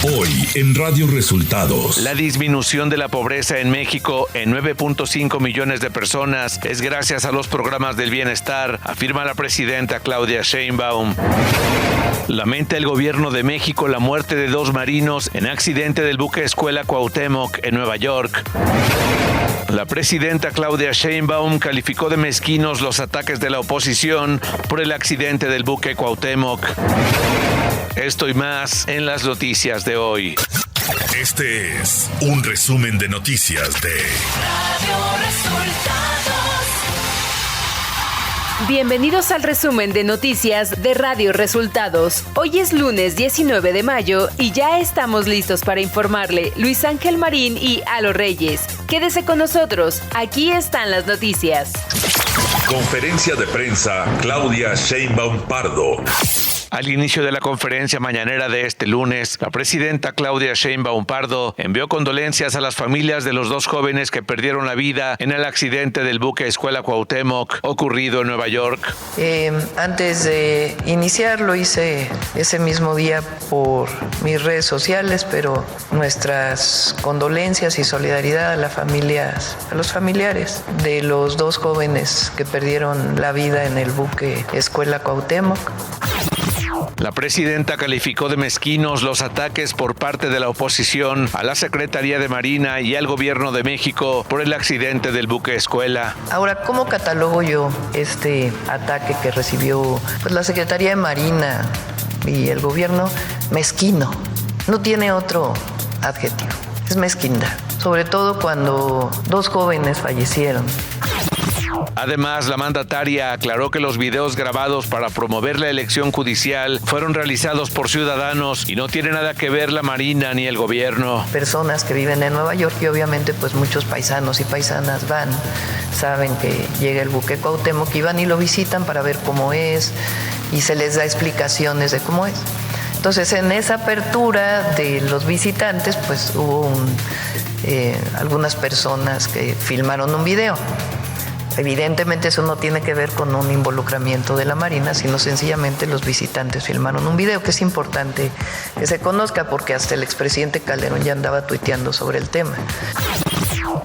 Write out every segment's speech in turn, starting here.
Hoy en Radio Resultados. La disminución de la pobreza en México en 9.5 millones de personas es gracias a los programas del bienestar, afirma la presidenta Claudia Sheinbaum. Lamenta el gobierno de México la muerte de 2 marinos en accidente del buque escuela Cuauhtémoc en Nueva York. La presidenta Claudia Sheinbaum calificó de mezquinos los ataques de la oposición por el accidente del buque Cuauhtémoc. Esto y más en las noticias de hoy. Este es un resumen de noticias de Radio Resultados. Bienvenidos al resumen de noticias de Radio Resultados. Hoy es lunes 19 de mayo y ya estamos listos para informarle Luis Ángel Marín y Alo Reyes. Quédese con nosotros, aquí están las noticias. Conferencia de prensa Claudia Sheinbaum Pardo. Al inicio de la conferencia mañanera de este lunes, la presidenta Claudia Sheinbaum Pardo envió condolencias a las familias de los 2 jóvenes que perdieron la vida en el accidente del buque escuela Cuauhtémoc ocurrido en Nueva York. Antes de iniciar, lo hice ese mismo día por mis redes sociales, pero nuestras condolencias y solidaridad a los familiares de los 2 jóvenes que perdieron la vida en el buque escuela Cuauhtémoc. La presidenta calificó de mezquinos los ataques por parte de la oposición a la Secretaría de Marina y al Gobierno de México por el accidente del buque escuela. Ahora, ¿cómo catalogo yo este ataque que recibió la Secretaría de Marina y el Gobierno? Mezquino. No tiene otro adjetivo. Es mezquindad. Sobre todo cuando 2 jóvenes fallecieron. Además, la mandataria aclaró que los videos grabados para promover la elección judicial fueron realizados por ciudadanos y no tiene nada que ver la Marina ni el gobierno. Personas que viven en Nueva York y obviamente pues muchos paisanos y paisanas saben que llega el buque Cuauhtémoc y van y lo visitan para ver cómo es y se les da explicaciones de cómo es. Entonces, en esa apertura de los visitantes pues hubo algunas personas que filmaron un video. Evidentemente eso no tiene que ver con un involucramiento de la Marina, sino sencillamente los visitantes filmaron un video, que es importante que se conozca porque hasta el expresidente Calderón ya andaba tuiteando sobre el tema.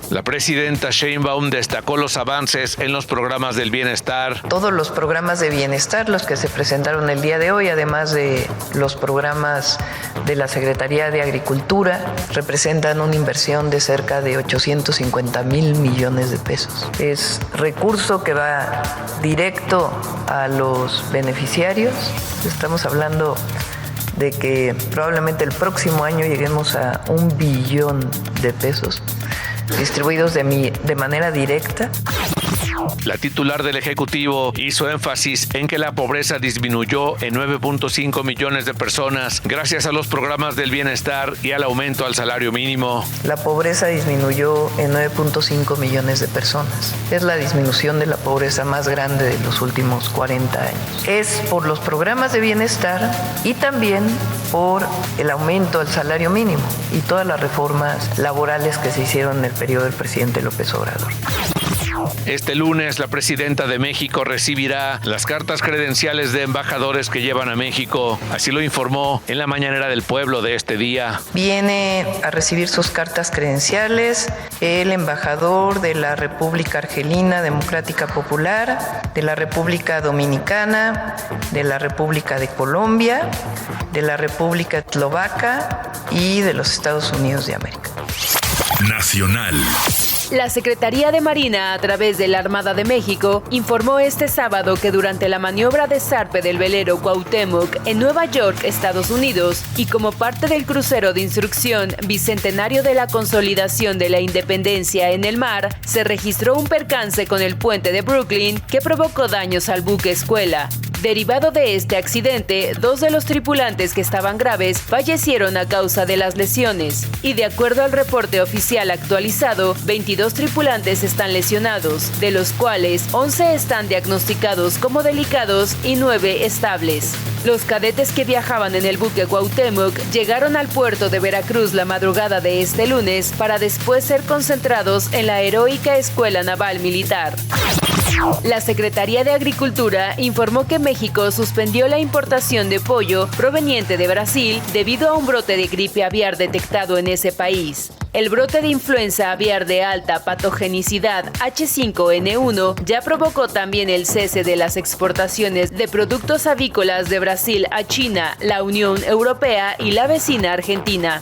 La presidenta Sheinbaum destacó los avances en los programas del bienestar. Todos los programas de bienestar, los que se presentaron el día de hoy, además de los programas de la Secretaría de Agricultura, representan una inversión de cerca de 850,000 millones de pesos. Es recurso que va directo a los beneficiarios. Estamos hablando de que probablemente el próximo año lleguemos a 1 billón de pesos distribuidos de manera directa. La titular del Ejecutivo hizo énfasis en que la pobreza disminuyó en 9.5 millones de personas gracias a los programas del bienestar y al aumento al salario mínimo. La pobreza disminuyó en 9.5 millones de personas. Es la disminución de la pobreza más grande de los últimos 40 años. Es por los programas de bienestar y también por el aumento al salario mínimo y todas las reformas laborales que se hicieron en el periodo del presidente López Obrador. Este lunes, la presidenta de México recibirá las cartas credenciales de embajadores que llevan a México. Así lo informó en la mañanera del pueblo de este día. Viene a recibir sus cartas credenciales el embajador de la República Argelina Democrática Popular, de la República Dominicana, de la República de Colombia, de la República Eslovaca y de los Estados Unidos de América. Nacional. La Secretaría de Marina, a través de la Armada de México, informó este sábado que durante la maniobra de zarpe del velero Cuauhtémoc en Nueva York, Estados Unidos, y como parte del crucero de instrucción Bicentenario de la Consolidación de la Independencia en el mar, se registró un percance con el puente de Brooklyn que provocó daños al buque escuela. Derivado de este accidente, 2 de los tripulantes que estaban graves fallecieron a causa de las lesiones. Y de acuerdo al reporte oficial actualizado, 22 tripulantes están lesionados, de los cuales 11 están diagnosticados como delicados y 9 estables. Los cadetes que viajaban en el buque Cuauhtémoc llegaron al puerto de Veracruz la madrugada de este lunes para después ser concentrados en la heroica Escuela Naval Militar. La Secretaría de Agricultura informó que México suspendió la importación de pollo proveniente de Brasil debido a un brote de gripe aviar detectado en ese país. El brote de influenza aviar de alta patogenicidad H5N1 ya provocó también el cese de las exportaciones de productos avícolas de Brasil a China, la Unión Europea y la vecina Argentina.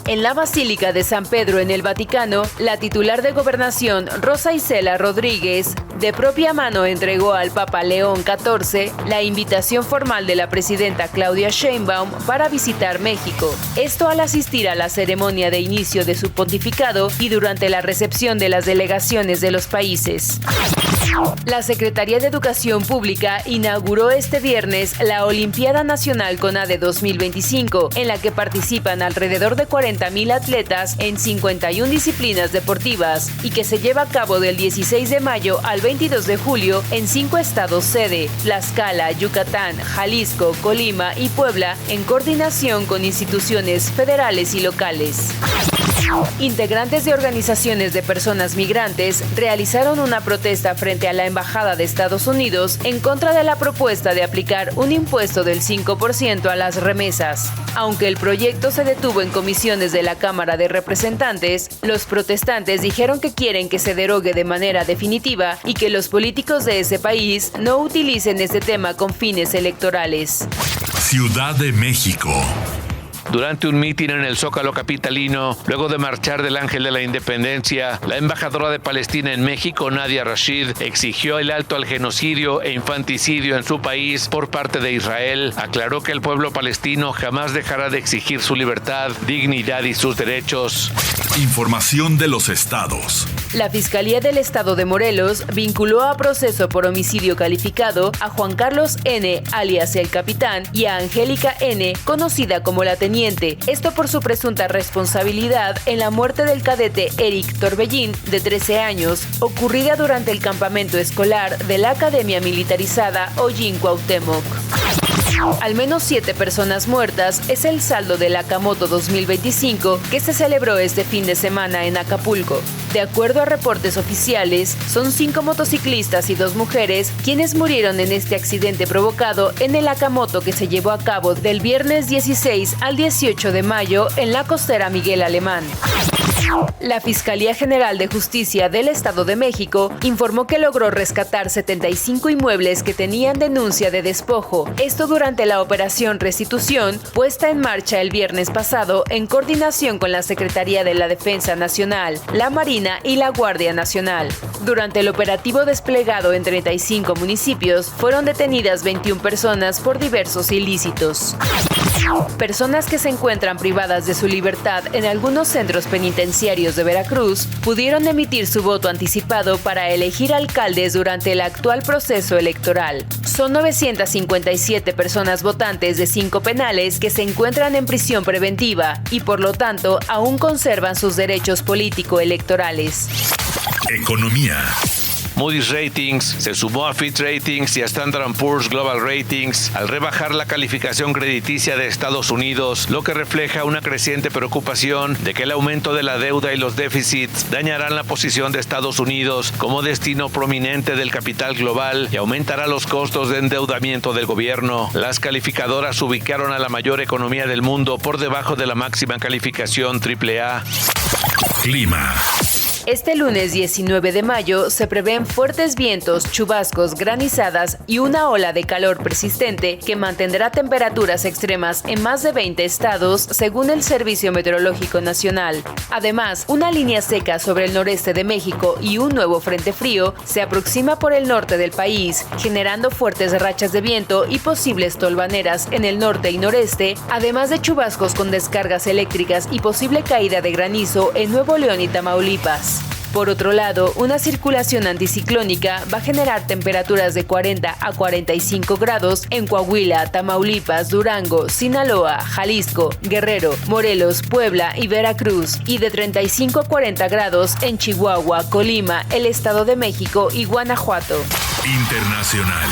En la Basílica de San Pedro en el Vaticano, la titular de Gobernación, Rosa Isela Rodríguez, de propia mano entregó al Papa León XIV la invitación formal de la presidenta Claudia Sheinbaum para visitar México. Esto al asistir a la ceremonia de inicio de su pontificado y durante la recepción de las delegaciones de los países. La Secretaría de Educación Pública inauguró este viernes la Olimpiada Nacional CONADE 2025, en la que participan alrededor de 40,000 atletas en 51 disciplinas deportivas y que se lleva a cabo del 16 de mayo al 22 de julio en 5 estados sede: Tlaxcala, Yucatán, Jalisco, Colima y Puebla, en coordinación con instituciones federales y locales. Integrantes de organizaciones de personas migrantes realizaron una protesta frente a la Embajada de Estados Unidos en contra de la propuesta de aplicar un impuesto del 5% a las remesas. Aunque el proyecto se detuvo en comisiones de la Cámara de Representantes, los protestantes dijeron que quieren que se derogue de manera definitiva y que los políticos de ese país no utilicen este tema con fines electorales. Ciudad de México. Durante un mitin en el Zócalo capitalino, luego de marchar del Ángel de la Independencia, la embajadora de Palestina en México, Nadia Rashid, exigió el alto al genocidio e infanticidio en su país por parte de Israel. Aclaró que el pueblo palestino jamás dejará de exigir su libertad, dignidad y sus derechos. Información de los estados. La Fiscalía del Estado de Morelos vinculó a proceso por homicidio calificado a Juan Carlos N., alias El Capitán, y a Angélica N., conocida como la Teniente, esto por su presunta responsabilidad en la muerte del cadete Eric Torbellín, de 13 años, ocurrida durante el campamento escolar de la Academia Militarizada Hollín Cuauhtémoc. Al menos 7 personas muertas es el saldo del Acamoto 2025 que se celebró este fin de semana en Acapulco. De acuerdo a reportes oficiales, son 5 motociclistas y 2 mujeres quienes murieron en este accidente provocado en el Acamoto que se llevó a cabo del viernes 16 al 18 de mayo en la costera Miguel Alemán. La Fiscalía General de Justicia del Estado de México informó que logró rescatar 75 inmuebles que tenían denuncia de despojo, esto durante la operación Restitución, puesta en marcha el viernes pasado en coordinación con la Secretaría de la Defensa Nacional, la Marina y la Guardia Nacional. Durante el operativo desplegado en 35 municipios, fueron detenidas 21 personas por diversos ilícitos. Personas que se encuentran privadas de su libertad en algunos centros penitenciarios de Veracruz pudieron emitir su voto anticipado para elegir alcaldes durante el actual proceso electoral. Son 957 personas votantes de 5 penales que se encuentran en prisión preventiva y por lo tanto aún conservan sus derechos político-electorales. Economía. Moody's Ratings se sumó a Fitch Ratings y a Standard & Poor's Global Ratings al rebajar la calificación crediticia de Estados Unidos, lo que refleja una creciente preocupación de que el aumento de la deuda y los déficits dañarán la posición de Estados Unidos como destino prominente del capital global y aumentará los costos de endeudamiento del gobierno. Las calificadoras ubicaron a la mayor economía del mundo por debajo de la máxima calificación AAA. Clima. Este lunes 19 de mayo se prevén fuertes vientos, chubascos, granizadas y una ola de calor persistente que mantendrá temperaturas extremas en más de 20 estados, según el Servicio Meteorológico Nacional. Además, una línea seca sobre el noreste de México y un nuevo frente frío se aproxima por el norte del país, generando fuertes rachas de viento y posibles tolvaneras en el norte y noreste, además de chubascos con descargas eléctricas y posible caída de granizo en Nuevo León y Tamaulipas. Por otro lado, una circulación anticiclónica va a generar temperaturas de 40 a 45 grados en Coahuila, Tamaulipas, Durango, Sinaloa, Jalisco, Guerrero, Morelos, Puebla y Veracruz, y de 35 a 40 grados en Chihuahua, Colima, el Estado de México y Guanajuato. Internacional.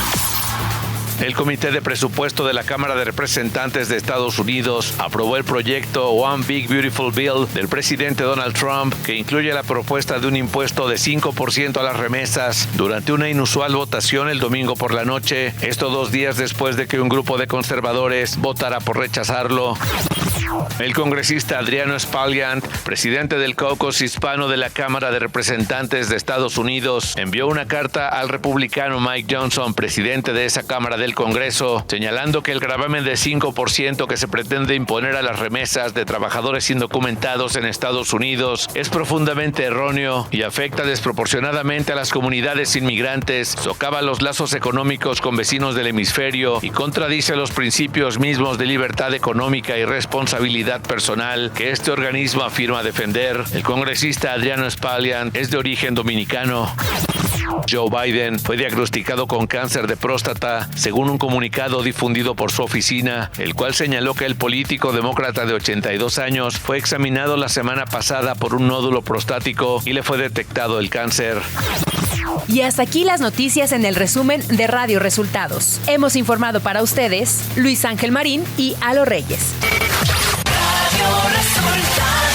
El Comité de Presupuesto de la Cámara de Representantes de Estados Unidos aprobó el proyecto One Big Beautiful Bill del presidente Donald Trump, que incluye la propuesta de un impuesto de 5% a las remesas durante una inusual votación el domingo por la noche, esto 2 días después de que un grupo de conservadores votara por rechazarlo. El congresista Adriano Spaliant, presidente del caucus hispano de la Cámara de Representantes de Estados Unidos, envió una carta al republicano Mike Johnson, presidente de esa Cámara del Congreso, señalando que el gravamen de 5% que se pretende imponer a las remesas de trabajadores indocumentados en Estados Unidos es profundamente erróneo y afecta desproporcionadamente a las comunidades inmigrantes, socava los lazos económicos con vecinos del hemisferio y contradice los principios mismos de libertad económica y responsabilidad personal que este organismo afirma defender. El congresista Adriano Spaliant es de origen dominicano. Joe Biden fue diagnosticado con cáncer de próstata, según un comunicado difundido por su oficina, el cual señaló que el político demócrata de 82 años fue examinado la semana pasada por un nódulo prostático y le fue detectado el cáncer. Y hasta aquí las noticias en el resumen de Radio Resultados. Hemos informado para ustedes Luis Ángel Marín y Alo Reyes. Radio Resultados.